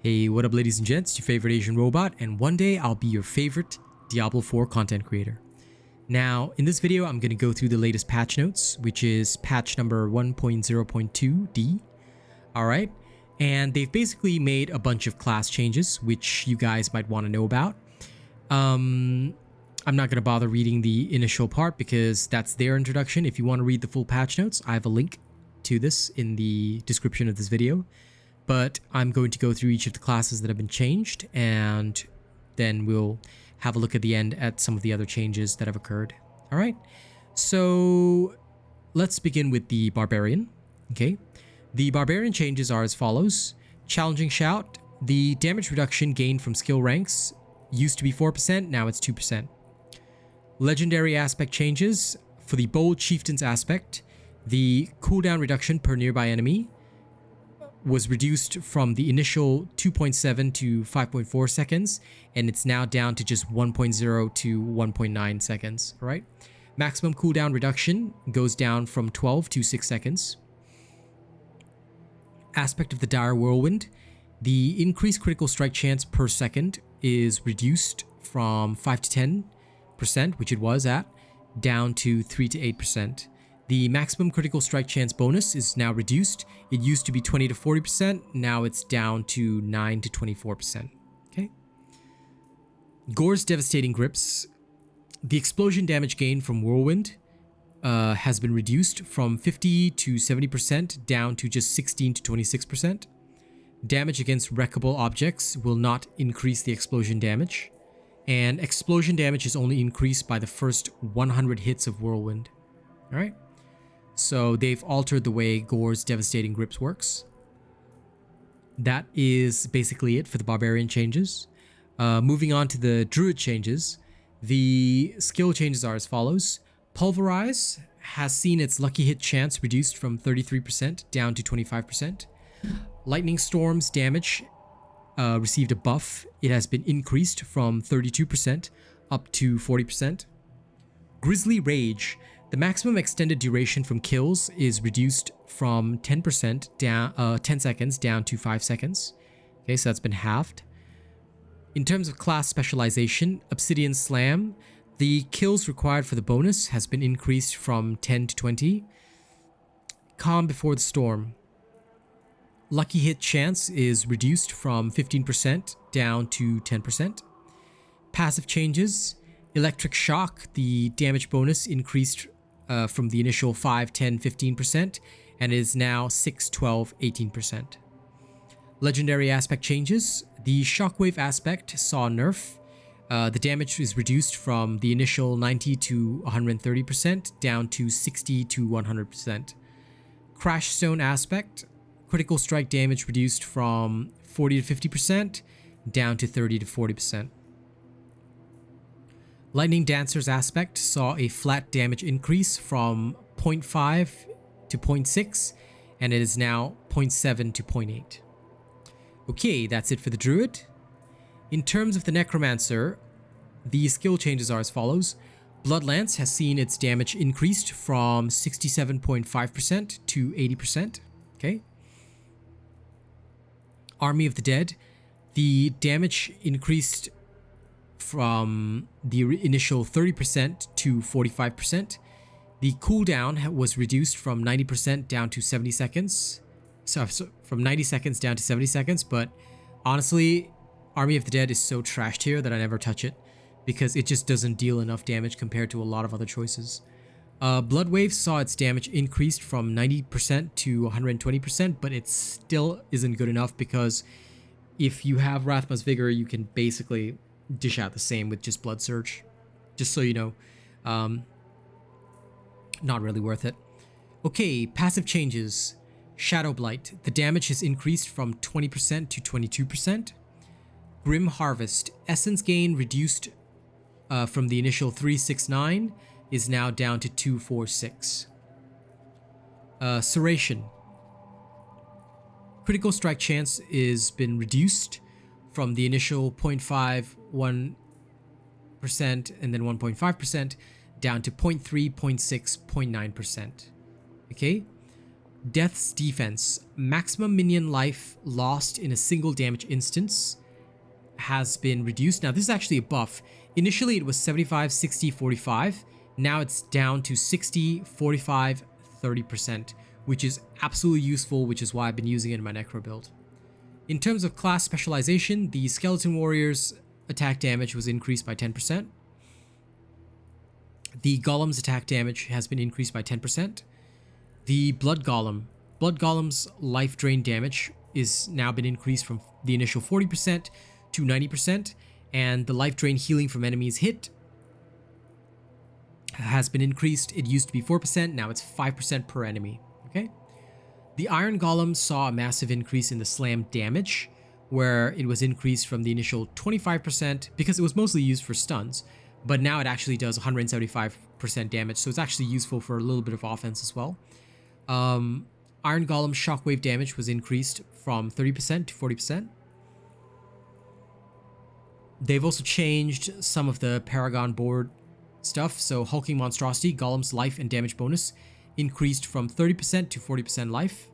Hey, what up ladies and gents, your favorite Asian robot, and one day I'll be your favorite Diablo 4 content creator. Now, in this video, I'm going to go through the latest patch notes, which is patch number 1.0.2D. Alright, and they've basically made a bunch of class changes, which you guys might want to know about. I'm not going to bother reading the initial part because that's their introduction. If you want to read the full patch notes, I have a link to this in the description of this video. But I'm going to go through each of the classes that have been changed, and then we'll have a look at the end at some of the other changes that have occurred. All right, so let's begin with the Barbarian. Okay, the Barbarian changes are as follows. Challenging Shout. The damage reduction gained from skill ranks used to be 4%, now it's 2%. Legendary aspect changes. For the Bold Chieftain's aspect, the cooldown reduction per nearby enemy was reduced from the initial 2.7 to 5.4 seconds, and it's now down to just 1.0 to 1.9 seconds. All right, maximum cooldown reduction goes down from 12 to 6 seconds. Aspect of the Dire Whirlwind. The increased critical strike chance per second is reduced from 5 to 10%, which it was at, down to 3 to 8%. The maximum critical strike chance bonus is now reduced. It used to be 20 to 40%, now it's down to 9 to 24%. Okay. Gore's Devastating Grips. The explosion damage gain from Whirlwind has been reduced from 50 to 70% down to just 16 to 26%. Damage against wreckable objects will not increase the explosion damage. And explosion damage is only increased by the first 100 hits of Whirlwind. All right. So they've altered the way Gore's Devastating Grips works. That is basically it for the Barbarian changes. Moving on to the Druid changes, the skill changes are as follows. Pulverize has seen its lucky hit chance reduced from 33% down to 25%. Lightning Storm's damage received a buff. It has been increased from 32% up to 40%. Grizzly Rage. The maximum extended duration from kills is reduced from 10% down 10 seconds down to 5 seconds. Okay, so that's been halved. In terms of class specialization, Obsidian Slam, the kills required for the bonus has been increased from 10 to 20. Calm Before the Storm. Lucky hit chance is reduced from 15% down to 10%. Passive changes. Electric Shock, the damage bonus increased from the initial 5, 10, 15% and is now 6, 12, 18%. Legendary aspect changes. The Shockwave aspect saw a nerf. The damage is reduced from the initial 90 to 130% down to 60 to 100%. Crash Stone aspect. Critical strike damage reduced from 40 to 50% down to 30 to 40%. Lightning Dancer's aspect saw a flat damage increase from 0.5 to 0.6, and it is now 0.7 to 0.8. Okay, that's it for the Druid. In terms of the Necromancer, the skill changes are as follows. Bloodlance has seen its damage increased from 67.5% to 80%. Okay. Army of the Dead, the damage increased from the initial 30% to 45%. The cooldown was reduced from 90% down to 70 seconds. So from 90 seconds down to 70 seconds, but honestly, Army of the Dead is so trashed here that I never touch it because it just doesn't deal enough damage compared to a lot of other choices. Bloodwave saw its damage increased from 90% to 120%, but it still isn't good enough because if you have Rathma's Vigor, you can basically dish out the same with just Blood Surge. Just so you know, not really worth it. Okay, passive changes. Shadow Blight. The damage has increased from 20% to 22%. Grim Harvest. Essence gain reduced from the initial 369 is now down to 246. Serration. Critical strike chance is been reduced from the initial 0.5, 1% and then 1.5% down to 0.3, 0.6, 0.9%. Okay. Death's defense. Maximum minion life lost in a single damage instance has been reduced. Now, this is actually a buff. Initially, it was 75, 60, 45. Now it's down to 60, 45, 30%, which is absolutely useful, which is why I've been using it in my Necro build. In terms of class specialization, the Skeleton Warrior's attack damage was increased by 10%. The Golem's attack damage has been increased by 10%. The Blood Golem's life drain damage is now been increased from the initial 40% to 90%, and the life drain healing from enemies hit has been increased. It used to be 4%, now it's 5% per enemy, okay? The Iron Golem saw a massive increase in the slam damage, where it was increased from the initial 25% because it was mostly used for stuns, but now it actually does 175% damage, so it's actually useful for a little bit of offense as well. Iron Golem's shockwave damage was increased from 30% to 40%. They've also changed some of the Paragon board stuff, so Hulking Monstrosity, Golem's life and damage bonus increased from 30% to 40% life.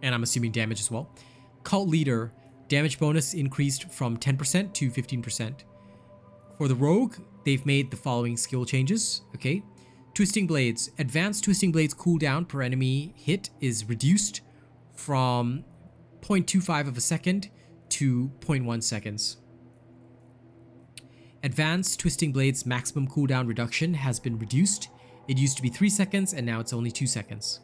And I'm assuming damage as well. Cult Leader, damage bonus increased from 10% to 15%. For the Rogue, they've made the following skill changes, okay? Twisting Blades. Advanced Twisting Blades cooldown per enemy hit is reduced from 0.25 of a second to 0.1 seconds. Advanced Twisting Blades maximum cooldown reduction has been reduced. It used to be 3 seconds and now it's only 2 seconds.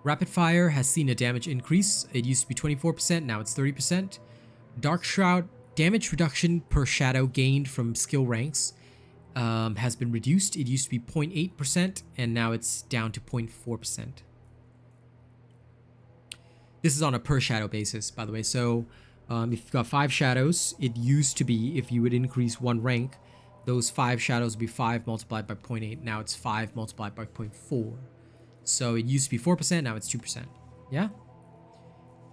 Rapid Fire has seen a damage increase. It used to be 24%, now it's 30%. Dark Shroud, damage reduction per shadow gained from skill ranks has been reduced. It used to be 0.8% and now it's down to 0.4%. This is on a per shadow basis, by the way. So if you've got 5 shadows, it used to be, if you would increase 1 rank, those 5 shadows would be 5 multiplied by 0.8. Now it's 5 multiplied by 0.4. So it used to be 4%, now it's 2%. Yeah?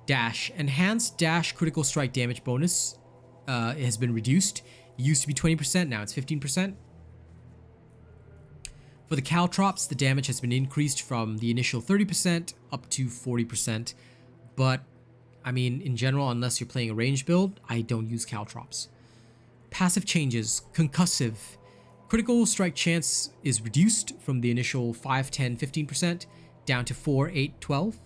Dash. Enhanced dash critical strike damage bonus has been reduced. It used to be 20%, now it's 15%. For the Caltrops, the damage has been increased from the initial 30% up to 40%. But, I mean, in general, unless you're playing a range build, I don't use Caltrops. Passive changes. Concussive. Critical strike chance is reduced from the initial 5, 10, 15% down to 4, 8, 12.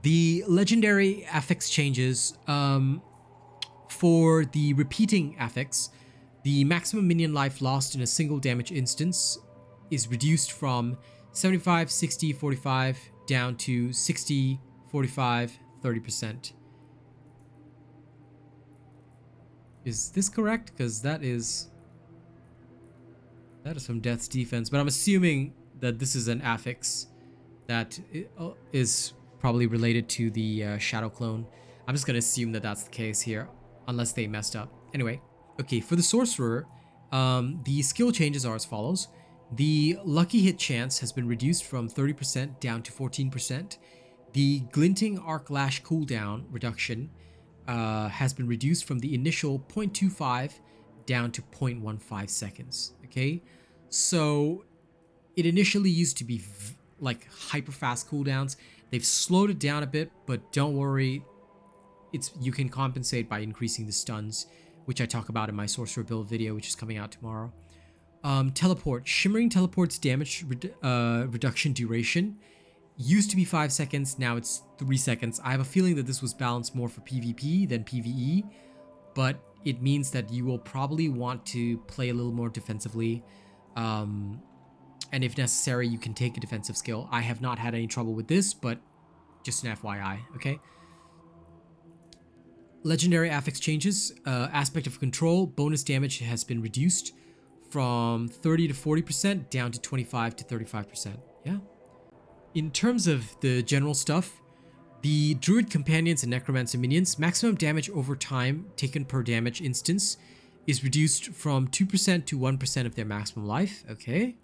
The legendary affix changes. For the repeating affix, the maximum minion life lost in a single damage instance is reduced from 75, 60, 45 down to 60, 45, 30%. Is this correct? Because that is some Death's defense, but I'm assuming that this is an affix that is probably related to the Shadow Clone. I'm just going to assume that that's the case here, unless they messed up. Anyway, okay, for the Sorcerer, the skill changes are as follows. The lucky hit chance has been reduced from 30% down to 14%. The Glinting Arc Lash cooldown reduction has been reduced from the initial 0.25 down to 0.15 seconds. Okay, so it initially used to be like hyper fast cooldowns. They've slowed it down a bit, but don't worry, you can compensate by increasing the stuns, which I talk about in my Sorcerer build video, which is coming out tomorrow. Teleport. Shimmering Teleport's damage reduction duration used to be 5 seconds, now it's 3 seconds. I have a feeling that this was balanced more for PvP than PvE, but it means that you will probably want to play a little more defensively. And if necessary, you can take a defensive skill. I have not had any trouble with this, but just an FYI, okay? Legendary affix changes. Aspect of control. Bonus damage has been reduced from 30 to 40% down to 25 to 35%. Yeah. In terms of the general stuff, the Druid Companions and Necromancer Minions, maximum damage over time taken per damage instance is reduced from 2% to 1% of their maximum life. Okay.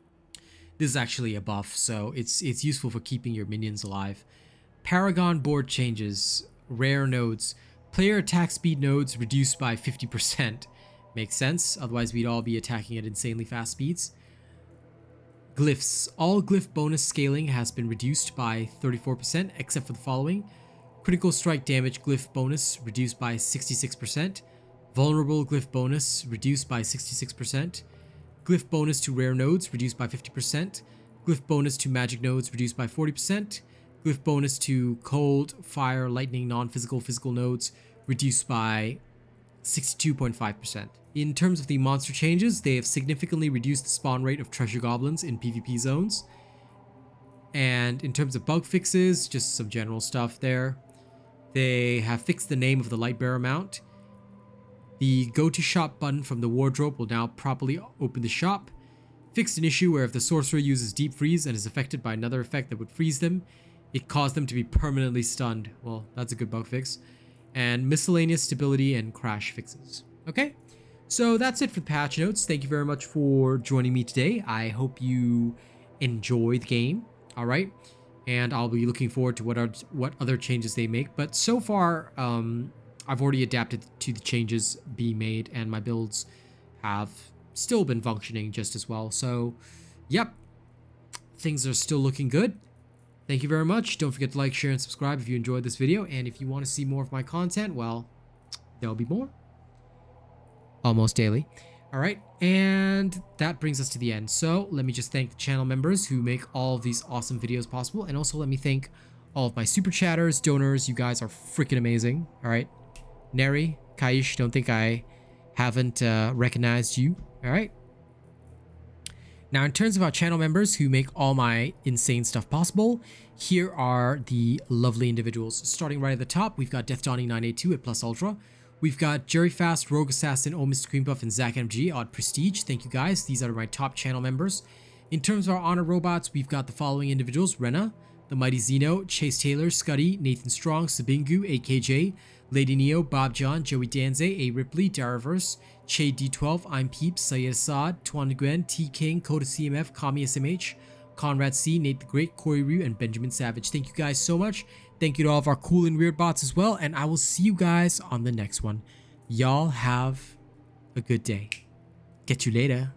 This is actually a buff, so it's useful for keeping your minions alive. Paragon board changes. Rare nodes. Player attack speed nodes reduced by 50%. Makes sense. Otherwise, we'd all be attacking at insanely fast speeds. Glyphs. All glyph bonus scaling has been reduced by 34%, except for the following. Critical strike damage glyph bonus reduced by 66%. Vulnerable glyph bonus reduced by 66%. Glyph bonus to rare nodes reduced by 50%. Glyph bonus to magic nodes reduced by 40%. Glyph bonus to cold, fire, lightning, non-physical, physical nodes reduced by 62.5%. In terms of the monster changes, they have significantly reduced the spawn rate of treasure goblins in PvP zones. And in terms of bug fixes, just some general stuff there. They have fixed the name of the Lightbearer mount. The go to shop button from the wardrobe will now properly open the shop. Fixed an issue where if the sorcerer uses deep freeze and is affected by another effect that would freeze them, it caused them to be permanently stunned. Well, that's a good bug fix. And miscellaneous stability and crash fixes. Okay, so that's it for the patch notes. Thank you very much for joining me today. I hope you enjoy the game. All right, and I'll be looking forward to what other changes they make. But so far, I've already adapted to the changes being made, and my builds have still been functioning just as well. So, yep, things are still looking good. Thank you very much. Don't forget to like, share, and subscribe if you enjoyed this video. And if you want to see more of my content, well, there'll be more. Almost daily. All right, and that brings us to the end. So let me just thank the channel members who make all of these awesome videos possible. And also let me thank all of my super chatters, donors. You guys are freaking amazing. All right. Neri, Kaish, don't think I haven't recognized you. All right. Now, in terms of our channel members who make all my insane stuff possible, here are the lovely individuals. Starting right at the top, we've got Death Dawning 982 at Plus Ultra. We've got Jerry Fast, Rogue Assassin, Oh Mr. Creampuff, and Zach MG Odd Prestige. Thank you guys. These are my top channel members. In terms of our honor robots, we've got the following individuals: Rena, The Mighty Zeno, Chase Taylor, Scuddy, Nathan Strong, Sabingu, AKJ, Lady Neo, Bob John, Joey Danze, A Ripley, Daraverse, Che D12, I'm Peeps, Sayed Assad, Tuan Gwen, T King, Coda CMF, Kami SMH, Conrad C, Nate the Great, Corey Ryu, and Benjamin Savage. Thank you guys so much. Thank you to all of our cool and weird bots as well, and I will see you guys on the next one. Y'all have a good day. Catch you later.